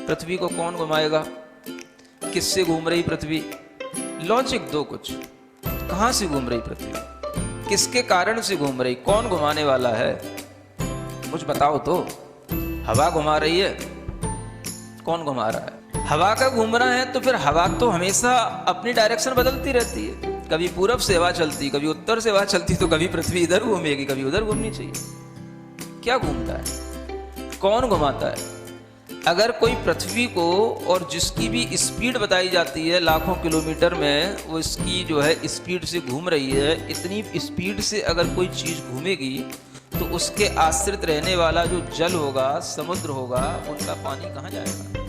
पृथ्वी को कौन घुमाएगा, किससे घूम रही पृथ्वी, लॉजिक दो कुछ। कहां से घूम रही पृथ्वी, किसके कारण से घूम रही, कौन घुमाने वाला है, कुछ बताओ तो। हवा घुमा रही है, कौन घुमा रहा है, हवा का घूमना है तो फिर हवा तो हमेशा अपनी डायरेक्शन बदलती रहती है। कभी पूरब से हवा चलती, कभी उत्तर से हवा चलती, तो कभी पृथ्वी इधर घूमेगी, कभी उधर घूमनी चाहिए। क्या घूमता है, कौन घुमाता है। अगर कोई पृथ्वी को, और जिसकी भी स्पीड बताई जाती है लाखों किलोमीटर में, वो इसकी जो है स्पीड से घूम रही है, इतनी स्पीड से अगर कोई चीज़ घूमेगी तो उसके आश्रित रहने वाला जो जल होगा, समुद्र होगा, उनका पानी कहाँ जाएगा।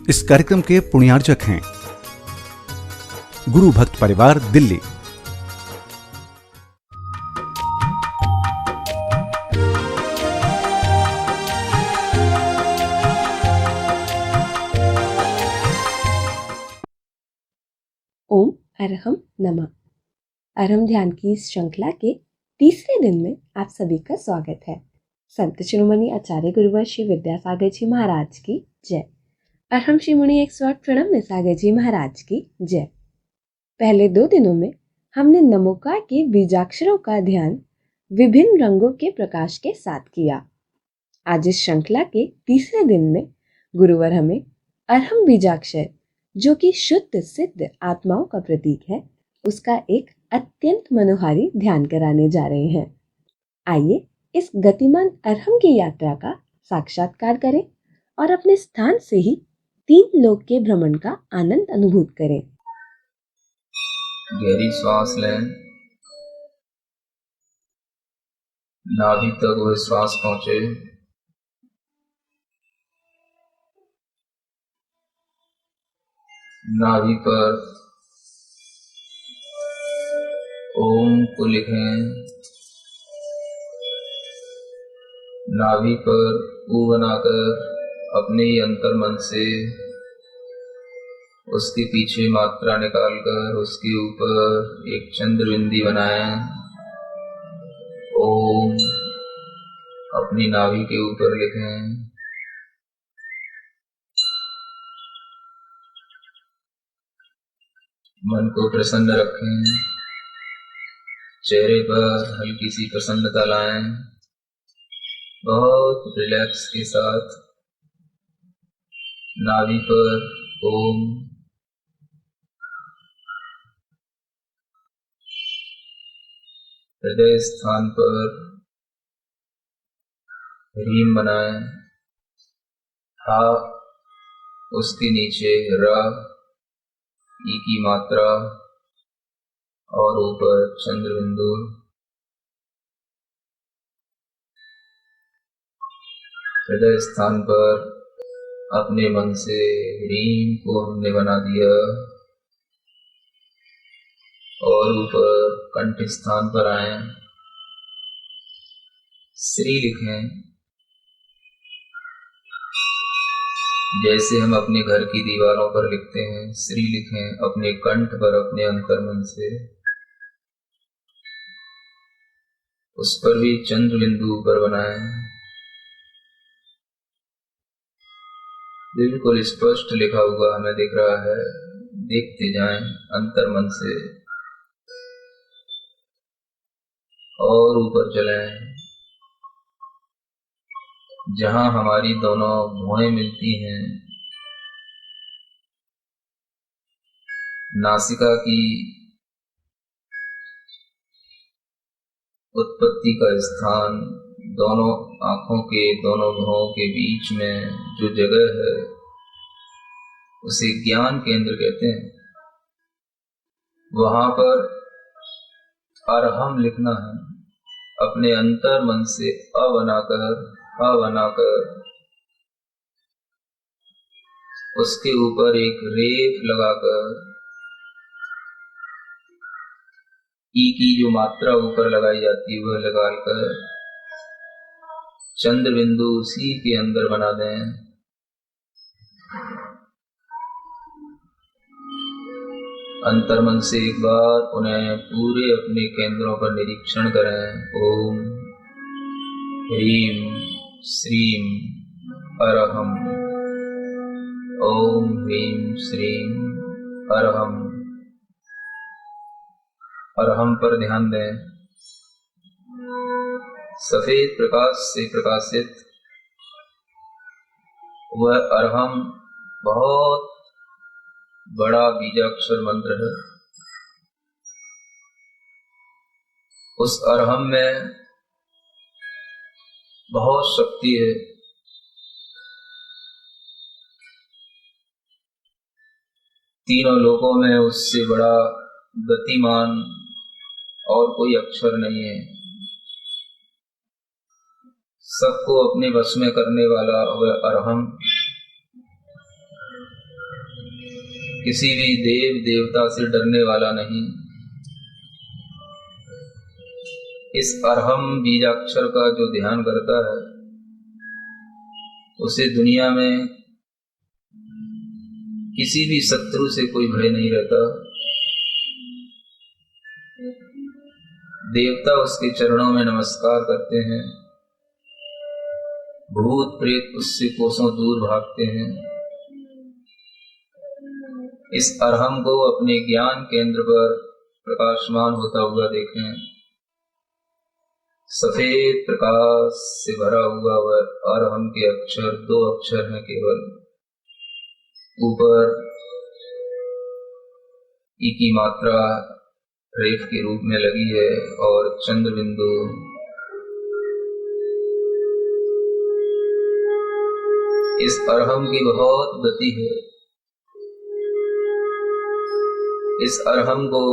इस कार्यक्रम के पुण्यार्जक हैं गुरु भक्त परिवार, दिल्ली। ओम अरहम नमः। अरहम ध्यान की इस श्रृंखला के तीसरे दिन में आप सभी का स्वागत है। संत शिरोमणि आचार्य गुरुवर श्री विद्यासागर जी महाराज की जय। अरहम श्री मुनि 108 प्रणव निसागर जी महाराज की जय। पहले 2 दिनों में हमने नमोकार के बीजाक्षरों का ध्यान विभिन्न रंगों के प्रकाश के साथ किया। आज इस श्रृंखला के तीसरे दिन में गुरुवर हमें अरहम बीजाक्षर, जो कि शुद्ध सिद्ध आत्माओं का प्रतीक है, उसका एक अत्यंत मनोहारी ध्यान कराने जा रहे हैं। आइए इस गतिमान अरहम की यात्रा का साक्षात्कार करें और अपने स्थान से ही 3 लोक के भ्रमण का आनंद अनुभूत करें। गहरी श्वास लें, नाभि तक वो श्वास पहुंचे। नाभि पर ओम को लिखें, नाभि पर ऊ बनाकर अपने ही अंतर मन से उसके पीछे मात्रा निकालकर उसके ऊपर एक चंद्र बिंदी बनाएं। ओम अपनी नाभि के ऊपर लिखें। मन को प्रसन्न रखें, चेहरे पर हल्की सी प्रसन्नता लाएं, बहुत रिलैक्स के साथ। नाभि पर ओम, हृदय स्थान पर ह्रीम बनाएं, हा उसके नीचे र, ई की मात्रा और ऊपर चंद्र बिंदु। हृदय स्थान पर अपने मन से ह्रीम को हमने बना दिया और ऊपर कंठ स्थान पर आए, श्री लिखें। जैसे हम अपने घर की दीवारों पर लिखते हैं, श्री लिखें अपने कंठ पर, अपने अंतर्मन से। उस पर भी चंद्र बिंदु ऊपर बनाएं, बिल्कुल स्पष्ट लिखा हुआ हमें दिख रहा है। देखते जाएं अंतर्मन से और ऊपर चलें, जहां हमारी दोनों भुएं मिलती हैं। नासिका की उत्पत्ति का स्थान, दोनों आंखों के दोनों भुवों के बीच में जो जगह है, उसे ज्ञान केंद्र कहते हैं। वहां पर अरहम लिखना है, अपने अंतर मन से अ बनाकर, ह बनाकर उसके ऊपर एक रेफ लगाकर, ई की जो मात्रा ऊपर लगाई जाती है वह लगाकर चंद्र बिंदु उसी के अंदर बना दें। अंतर्मन से एक बार उन्हें पूरे अपने केंद्रों पर निरीक्षण करें। ओम ह्रीं श्रीं अरहं। ओम ह्रीं श्रीं अरहं। अरहं पर ध्यान दें। सफेद प्रकाश से प्रकाशित वह अरहम बहुत बड़ा बीजाक्षर मंत्र है। उस अरहम में बहुत शक्ति है। तीनों लोकों में उससे बड़ा गतिमान और कोई अक्षर नहीं है। सबको अपने वश में करने वाला वह अरहम किसी भी देव देवता से डरने वाला नहीं। इस अरहम बीजाक्षर का जो ध्यान करता है उसे दुनिया में किसी भी शत्रु से कोई भय नहीं रहता। देवता उसके चरणों में नमस्कार करते हैं, भूत प्रेत उससे कोसों दूर भागते हैं। इस अरहम को अपने ज्ञान केंद्र पर प्रकाशमान होता हुआ देखें। सफेद प्रकाश से भरा हुआ वह अरहम के अक्षर 2 अक्षर हैं केवल। ऊपर ई की मात्रा रेफ के रूप में लगी है और चंद्र बिंदु इस अरहम की बहुत गति है। इस अरहम को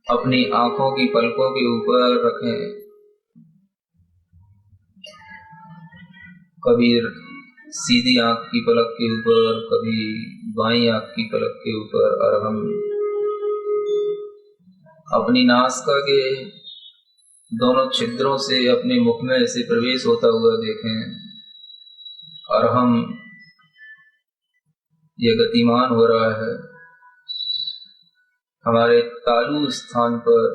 अपनी आंखों की पलकों के ऊपर रखें। कभी सीधी आंख की पलक के ऊपर, कभी बाईं आंख की पलक के ऊपर अरहम अपनी नासिका के दोनों छिद्रों से अपने मुख में ऐसे प्रवेश होता हुआ देखें। अरहम यह गतिमान हो रहा है। हमारे तालु स्थान पर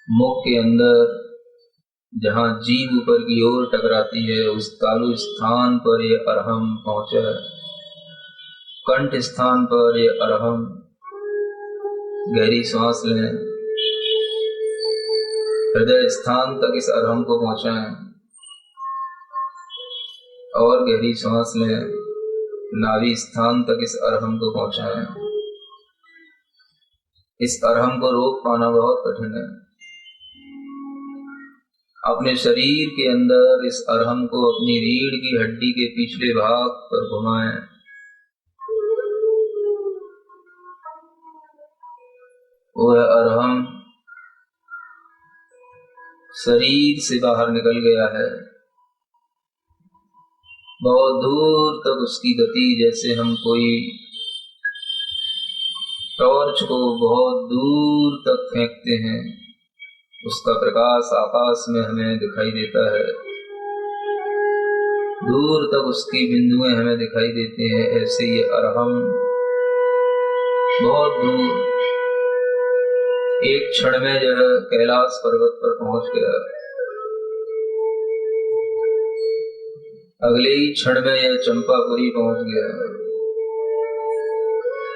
मुख के अंदर जहाँ जीभ ऊपर की ओर टकराती है उस तालु स्थान पर ये अरहम पहुंचा है। कंठ स्थान पर ये अरहम। गहरी सांस लें। हृदय स्थान तक इस अरहम को पहुंचाएं और गहरी सांस लें। नाभि स्थान तक इस अरहम को पहुंचाएं। इस अरहम को रोक पाना बहुत कठिन है। अपने शरीर के अंदर इस अरहम को अपनी रीढ़ की हड्डी के पिछले भाग पर घुमाएं। वह अरहम शरीर से बाहर निकल गया है। बहुत दूर तक उसकी गति, जैसे हम कोई टॉर्च को बहुत दूर तक फेंकते हैं, उसका प्रकाश आकाश में हमें दिखाई देता है। दूर तक उसकी बिंदुएं हमें दिखाई देती हैं। ऐसे ये अरहम बहुत दूर एक क्षण में यह कैलाश पर्वत पर पहुंच गया। अगले ही क्षण में यह चंपापुरी पहुंच गया।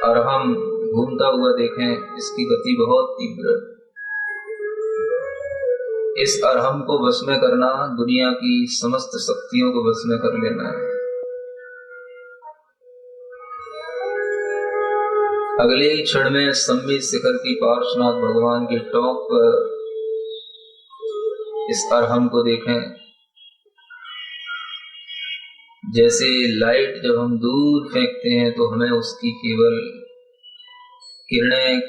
अरहम घूमता हुआ देखें, इसकी गति बहुत तीव्र। इस अरहम को वश में करना दुनिया की समस्त शक्तियों को वश में कर लेना है। अगले ही क्षण में सम्मित शिखर की पार्श्वनाथ भगवान की टोक पर इस अरहम को देखें। जैसे लाइट जब हम दूर फेंकते हैं तो हमें उसकी केवल किरणें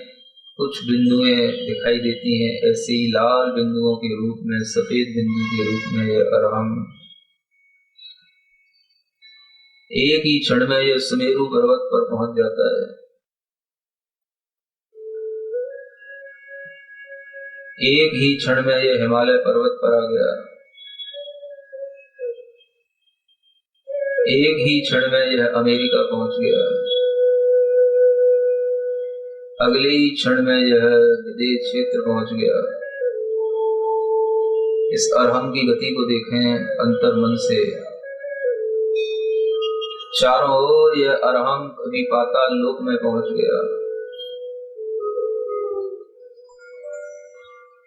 कुछ बिंदुएं दिखाई देती हैं, ऐसे ही लाल बिंदुओं के रूप में, सफेद बिंदु के रूप में यह अरहम एक ही क्षण में यह सुमेरु पर्वत पर पहुंच जाता है। एक ही क्षण में यह हिमालय पर्वत पर आ गया। एक ही क्षण में यह अमेरिका पहुंच गया। अगले ही क्षण में यह विदेह क्षेत्र पहुंच गया। इस अरहम की गति को देखें अंतर मन से। चारों ओर यह अरहम कभी पाताल लोक में पहुंच गया,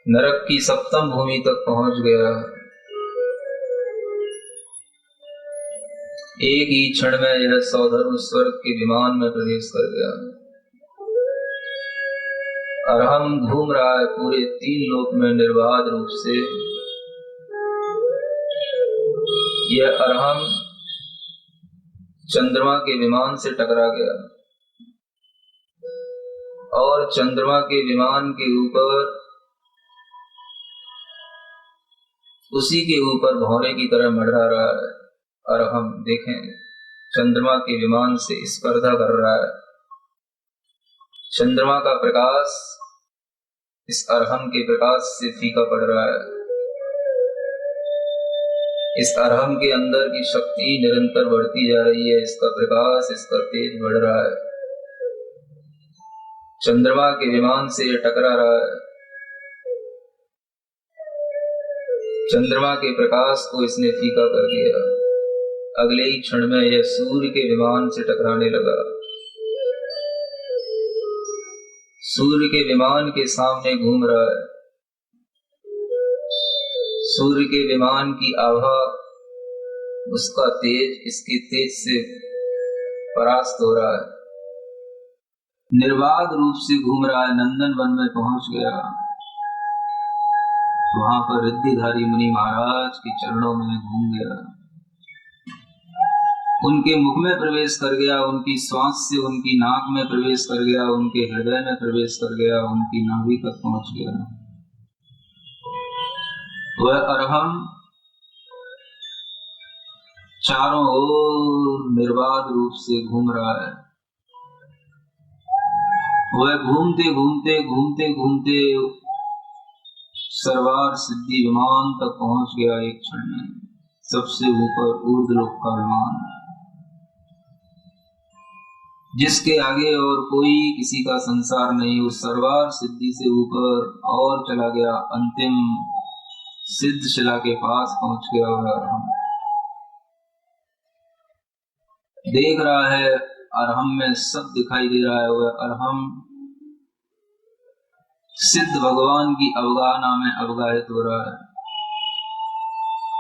नरक की सप्तम भूमि तक पहुंच गया। एक ही क्षण में यह सौधर्म स्वर्ग के विमान में प्रवेश कर गया। अरहम घूम रहा है पूरे 3 लोक में निर्बाध रूप से। यह अरहम चंद्रमा के विमान से टकरा गया और चंद्रमा के विमान के ऊपर, उसी के ऊपर भौरे की तरह मंडरा रहा है। अरहम देखें, चंद्रमा के विमान से स्पर्धा कर रहा है। चंद्रमा का प्रकाश इस अरहम के प्रकाश से फीका पड़ रहा है। इस अरहम के अंदर की शक्ति निरंतर बढ़ती जा रही है, इसका प्रकाश, इसका तेज बढ़ रहा है। चंद्रमा के विमान से यह टकरा रहा है। चंद्रमा के प्रकाश को इसने फीका कर दिया। अगले ही क्षण में यह सूर्य के विमान से टकराने लगा। सूर्य के विमान के सामने घूम रहा है। सूर्य के विमान की आभा, उसका तेज इसके तेज से परास्त हो रहा है। निर्बाध रूप से घूम रहा है। नंदन वन में पहुंच गया। वहां पर रिद्धिधारी मुनि महाराज के चरणों में घूम गया, उनके मुख में प्रवेश कर गया, उनकी श्वास से उनकी नाक में प्रवेश कर गया, उनके हृदय में प्रवेश कर गया, उनकी नाभि तक पहुंच गया। वह अरहम चारों ओर निर्बाध रूप से घूम रहा है। वह घूमते घूमते घूमते घूमते सर्वार सिद्धि विमान तक पहुंच गया। एक क्षण में सबसे ऊपर ऊर्ध्वलोक का विमान, जिसके आगे और कोई किसी का संसार नहीं, उस सर्वार सिद्धि से ऊपर और चला गया। अंतिम सिद्ध शिला के पास पहुंच गया। वह अरहम देख रहा है, अरहम में सब दिखाई दे रहा है। वह अरहम सिद्ध भगवान की अवगाहना में अवगाहित हो रहा है।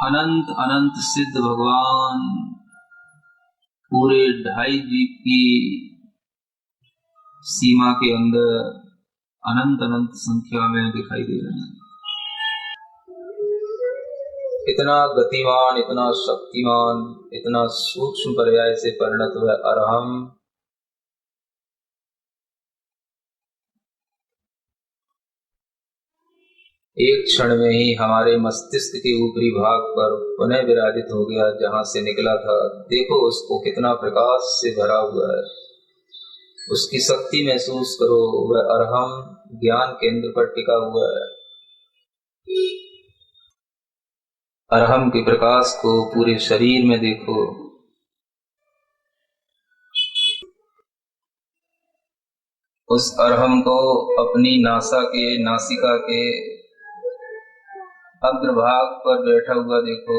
अनंत अनंत सिद्ध भगवान पूरे 2.5 द्वीप की सीमा के अंदर अनंत अनंत संख्या में दिखाई दे रहे हैं। इतना गतिमान, इतना शक्तिमान, इतना सूक्ष्म पर्याय से परिणत हुआ अरहम एक क्षण में ही हमारे मस्तिष्क के ऊपरी भाग पर पुनः विराजित हो गया, जहां से निकला था। देखो उसको कितना प्रकाश से भरा हुआ है, उसकी शक्ति महसूस करो। वह अरहम ज्ञान केंद्र पर टिका हुआ है। अरहम के प्रकाश को पूरे शरीर में देखो। उस अरहम को अपनी नासिका के अग्रभाग पर बैठा हुआ देखो।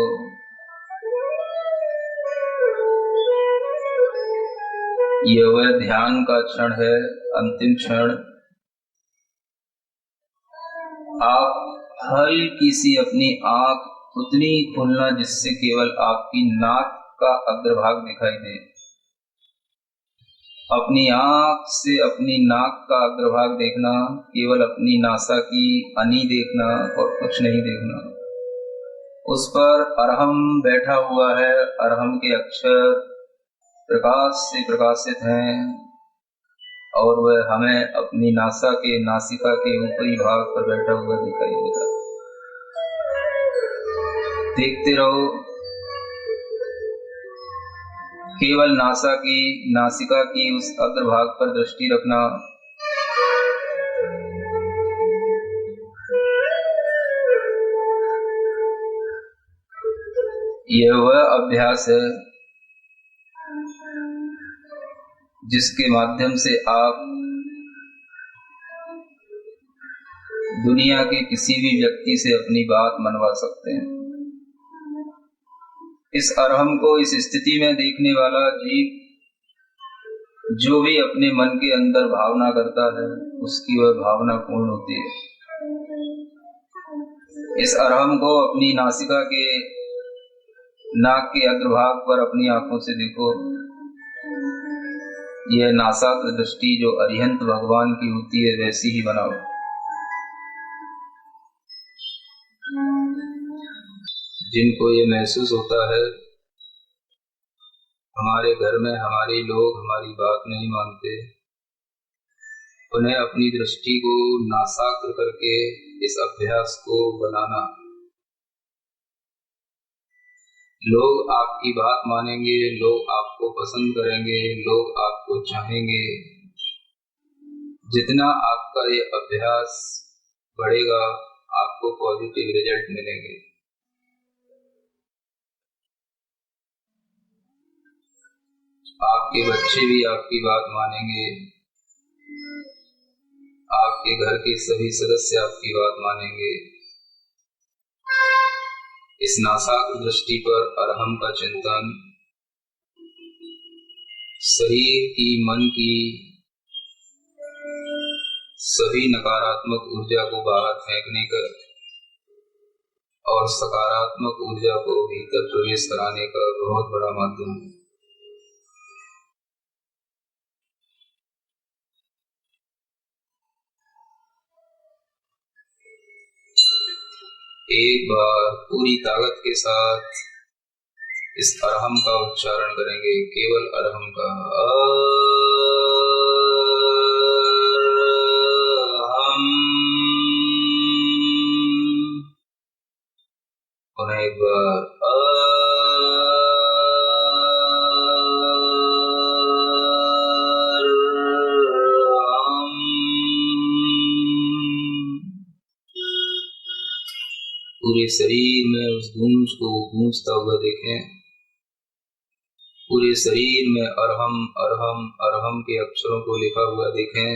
यह वह ध्यान का क्षण है, अंतिम क्षण। आप हल्की सी अपनी आंख उतनी खोलना जिससे केवल आपकी नाक का अग्रभाग दिखाई दे। अपनी आंख से अपनी नाक का अग्रभाग देखना, केवल अपनी नासा की अनी देखना और कुछ नहीं देखना। उस पर अरहम बैठा हुआ है। अरहम के अक्षर प्रकाश से प्रकाशित हैं और वह हमें अपनी नासिका के ऊपरी भाग पर बैठा हुआ दिखाई देता। देखते रहो, केवल नासिका की उस अग्रभाग पर दृष्टि रखना। यह वह अभ्यास है जिसके माध्यम से आप दुनिया के किसी भी व्यक्ति से अपनी बात मनवा सकते हैं। इस अरहम को इस स्थिति में देखने वाला जीव जो भी अपने मन के अंदर भावना करता है उसकी वह भावना पूर्ण होती है। इस अरहम को अपनी नासिका के नाक के अग्रभाग पर अपनी आंखों से देखो। यह नासाग्र दृष्टि जो अरिहंत भगवान की होती है वैसी ही बनाओ। जिनको ये महसूस होता है हमारे घर में हमारे लोग हमारी बात नहीं मानते, उन्हें अपनी दृष्टि को नासाग्र करके इस अभ्यास को बनाना। लोग आपकी बात मानेंगे, लोग आपको पसंद करेंगे, लोग आपको चाहेंगे। जितना आपका ये अभ्यास बढ़ेगा आपको पॉजिटिव रिजल्ट मिलेंगे। आपके बच्चे भी आपकी बात मानेंगे, आपके घर के सभी सदस्य आपकी बात मानेंगे। इस नासाग्र दृष्टि पर अरहम का चिंतन शरीर की, मन की सभी नकारात्मक ऊर्जा को बाहर फेंकने का और सकारात्मक ऊर्जा को भीतर प्रवेश कराने का बहुत बड़ा माध्यम है। एक बार पूरी ताकत के साथ इस अरहम का उच्चारण करेंगे, केवल अरहम का अरहम। और एक बार पूरे शरीर में उस गूंज को गूंजता हुआ देखें। पूरे शरीर में अरहम अरहम अरहम के अक्षरों को लिखा हुआ देखें।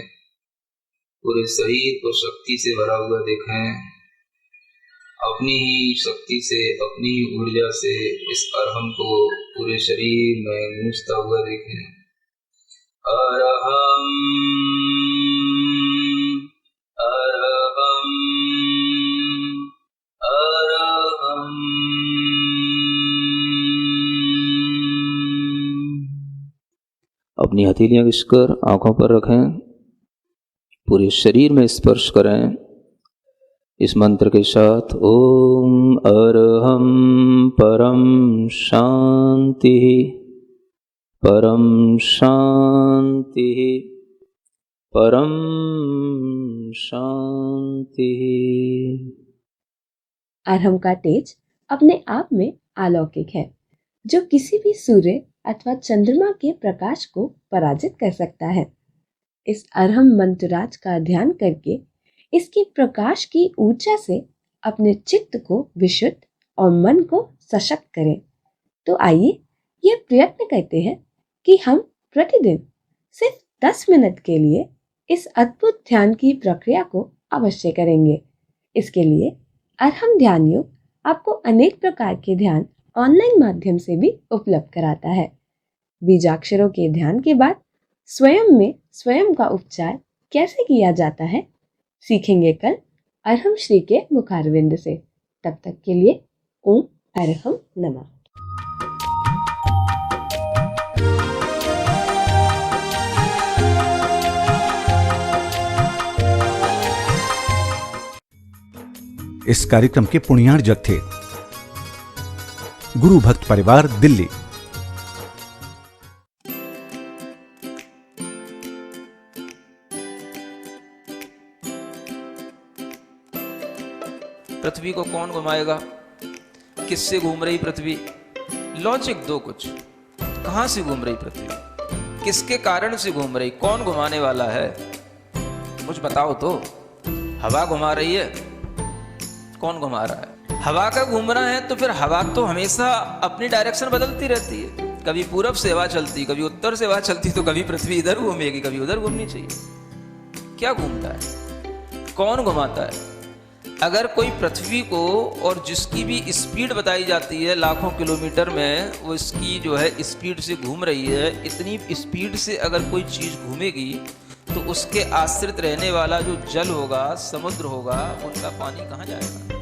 पूरे शरीर को शक्ति से भरा हुआ देखें। अपनी ही शक्ति से, अपनी ही ऊर्जा से इस अरहम को पूरे शरीर में गूंजता हुआ देखें। अरहम अरहम अरहम। अपनी हथेलियां घिसकर आंखों पर रखें, पूरे शरीर में स्पर्श करें इस मंत्र के साथ। ओम अरहम परम शांति परम शांति परम शांति। अरहम का तेज अपने आप में अलौकिक है, जो किसी भी सूर्य अथवा चंद्रमा के प्रकाश को पराजित कर सकता है। इस अरहम मंत्रराज का ध्यान करके इसके प्रकाश की ऊर्जा से अपने चित्त को विशुद्ध और मन को सशक्त करें। तो आइए ये प्रयत्न करते हैं कि हम प्रतिदिन सिर्फ 10 मिनट के लिए इस अद्भुत ध्यान की प्रक्रिया को अवश्य करेंगे। इसके लिए अरहम ध्यान योग आपको अनेक प्रकार के ध्यान ऑनलाइन माध्यम से भी उपलब्ध कराता है। बीजाक्षरों के ध्यान के बाद स्वयं में स्वयं का उपचार कैसे किया जाता है सीखेंगे कल अरहम श्री के मुखारविंद से। तब तक के लिए ओम अरहम नमः। इस कार्यक्रम के पुण्यार्जक थे गुरु भक्त परिवार दिल्ली। पृथ्वी को कौन घुमाएगा? किससे घूम रही पृथ्वी? लॉजिक दो कुछ। कहां से घूम रही पृथ्वी? किसके कारण से घूम रही? कौन घुमाने वाला है? कुछ बताओ तो। हवा घुमा रही है, कौन घुमा रहा है? हवा का घूमना है तो फिर हवा तो हमेशा अपनी डायरेक्शन बदलती रहती है। कभी पूरब से हवा चलती, कभी उत्तर से हवा चलती, तो कभी पृथ्वी इधर घूमेगी, कभी उधर घूमनी चाहिए। क्या घूमता है? कौन घुमाता है? अगर कोई पृथ्वी को, और जिसकी भी स्पीड बताई जाती है लाखों किलोमीटर में, वो इसकी जो है स्पीड से घूम रही है, इतनी स्पीड से अगर कोई चीज़ घूमेगी तो उसके आश्रित रहने वाला जो जल होगा, समुद्र होगा, उनका पानी कहाँ जाएगा?